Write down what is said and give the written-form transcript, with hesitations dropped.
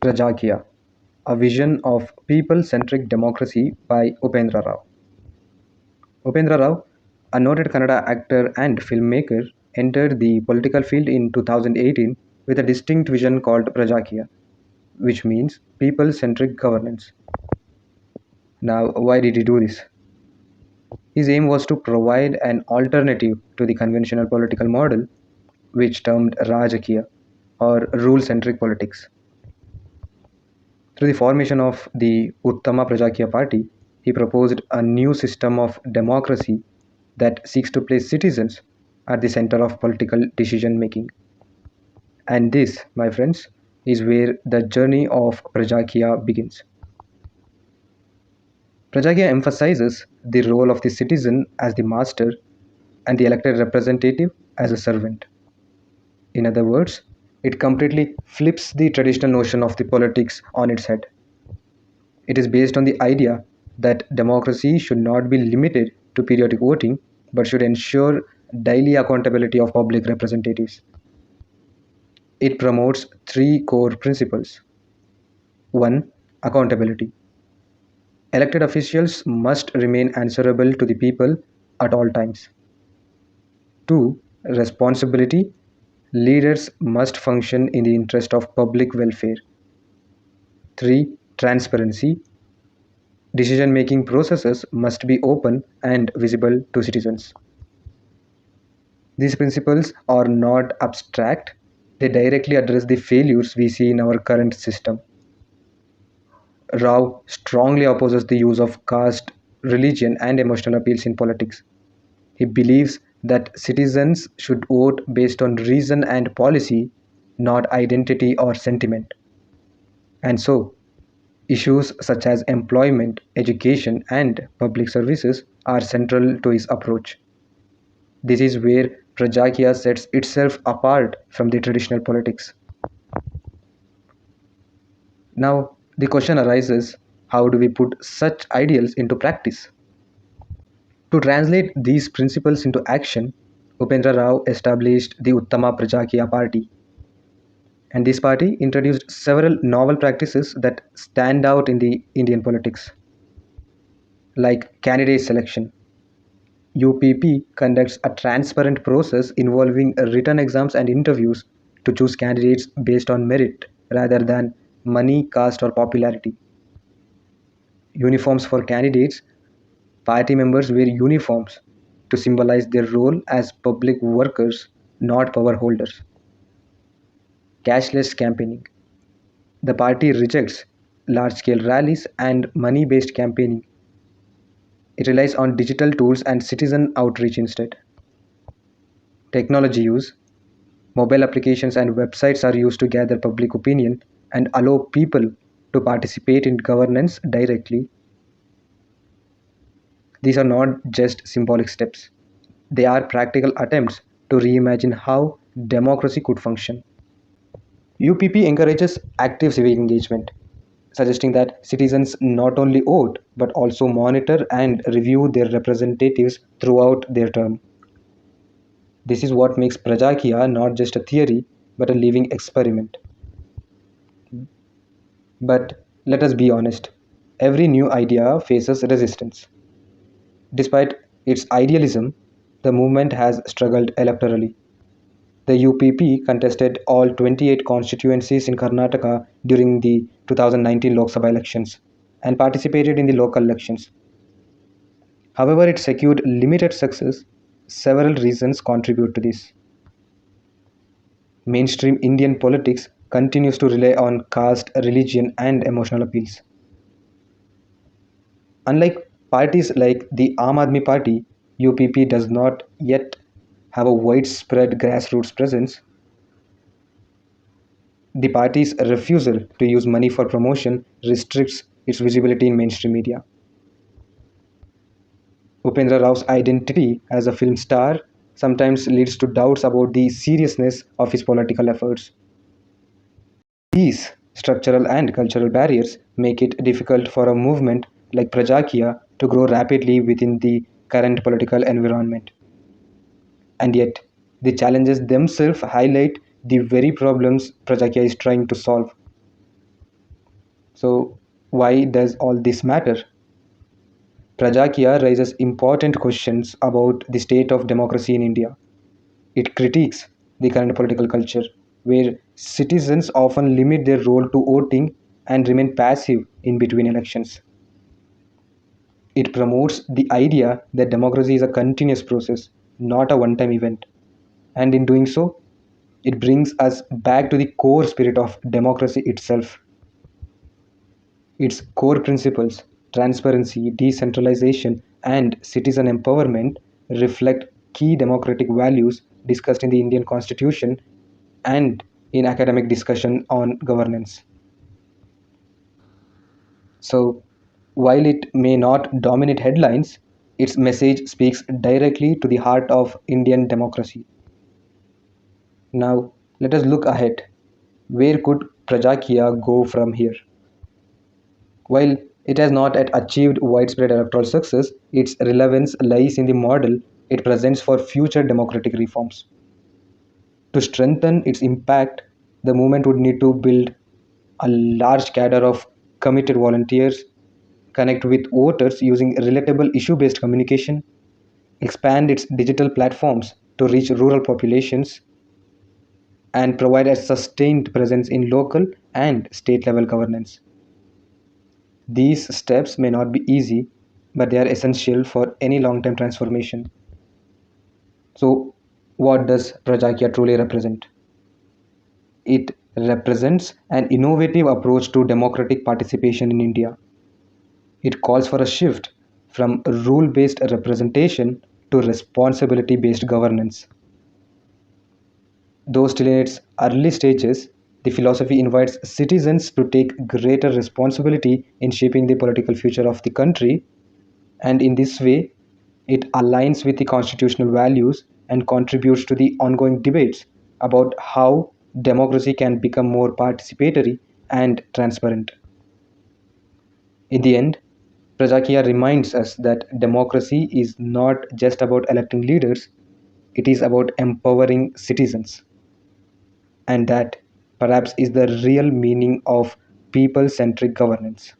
Prajakeeya, a vision of people-centric democracy by Upendra Rao. Upendra Rao, a noted Kannada actor and filmmaker, entered the political field in 2018 with a distinct vision called Prajakeeya, which means people-centric governance. Now, why did he do this? His aim was to provide an alternative to the conventional political model, which termed Rajakeeya, or rule-centric politics. Through the formation of the Uttama Prajakeeya Party, he proposed a new system of democracy that seeks to place citizens at the center of political decision making. And this, my friends, is where the journey of Prajakeeya begins. Prajakeeya emphasizes the role of the citizen as the master and the elected representative as a servant. In other words, it completely flips the traditional notion of the politics on its head. It is based on the idea that democracy should not be limited to periodic voting but should ensure daily accountability of public representatives. It promotes three core principles. 1. Accountability. Elected officials must remain answerable to the people at all times. 2. Responsibility. Leaders must function in the interest of public welfare. 3. Transparency. Decision-making processes must be open and visible to citizens. These principles are not abstract, they directly address the failures we see in our current system. Rao strongly opposes the use of caste, religion, and emotional appeals in politics. He believes that citizens should vote based on reason and policy, not identity or sentiment. And so, issues such as employment, education, and public services are central to his approach. This is where Prajakiya sets itself apart from the traditional politics. Now, the question arises, how do we put such ideals into practice? To translate these principles into action, Upendra Rao established the Uttama Prajakeeya Party. And this party introduced several novel practices that stand out in the Indian politics, like candidate selection. UPP conducts a transparent process involving written exams and interviews to choose candidates based on merit rather than money, caste, or popularity. Uniforms for candidates. Party members wear uniforms to symbolize their role as public workers, not power holders. Cashless campaigning. The party rejects large scale rallies and money based campaigning. It relies on digital tools and citizen outreach instead. Technology use. Mobile applications and websites are used to gather public opinion and allow people to participate in governance directly. These are not just symbolic steps, they are practical attempts to reimagine how democracy could function. UPP encourages active civic engagement, suggesting that citizens not only vote but also monitor and review their representatives throughout their term. This is what makes Prajakiya not just a theory but a living experiment. But let us be honest, every new idea faces resistance. Despite its idealism, the movement has struggled electorally. The UPP contested all 28 constituencies in Karnataka during the 2019 Lok Sabha elections and participated in the local elections. However, it secured limited success. Several reasons contribute to this. Mainstream Indian politics continues to rely on caste, religion, and emotional appeals. Unlike parties like the Aam Aadmi Party, UPP does not yet have a widespread grassroots presence. The party's refusal to use money for promotion restricts its visibility in mainstream media. Upendra Rao's identity as a film star sometimes leads to doubts about the seriousness of his political efforts. These structural and cultural barriers make it difficult for a movement like Prajakiya to grow rapidly within the current political environment. And yet, the challenges themselves highlight the very problems Prajakiya is trying to solve. So, why does all this matter? Prajakiya raises important questions about the state of democracy in India. It critiques the current political culture, where citizens often limit their role to voting and remain passive in between elections. It promotes the idea that democracy is a continuous process, not a one time event. And in doing so, it brings us back to the core spirit of democracy itself. Its core principles, transparency, decentralization, and citizen empowerment, reflect key democratic values discussed in the Indian Constitution and in academic discussion on governance. So, while it may not dominate headlines, its message speaks directly to the heart of Indian democracy. Now, let us look ahead. Where could Prajakiya go from here? While it has not yet achieved widespread electoral success, its relevance lies in the model it presents for future democratic reforms. To strengthen its impact, the movement would need to build a large cadre of committed volunteers, connect with voters using relatable issue based communication, expand its digital platforms to reach rural populations, and provide a sustained presence in local and state level governance. These steps may not be easy, but they are essential for any long term transformation. So, what does Prajakya truly represent? It represents an innovative approach to democratic participation in India. It calls for a shift from rule based representation to responsibility based governance. Though still in its early stages, the philosophy invites citizens to take greater responsibility in shaping the political future of the country, and in this way, it aligns with the constitutional values and contributes to the ongoing debates about how democracy can become more participatory and transparent. In the end, Prajakya reminds us that democracy is not just about electing leaders, it is about empowering citizens. And that perhaps is the real meaning of people centric governance.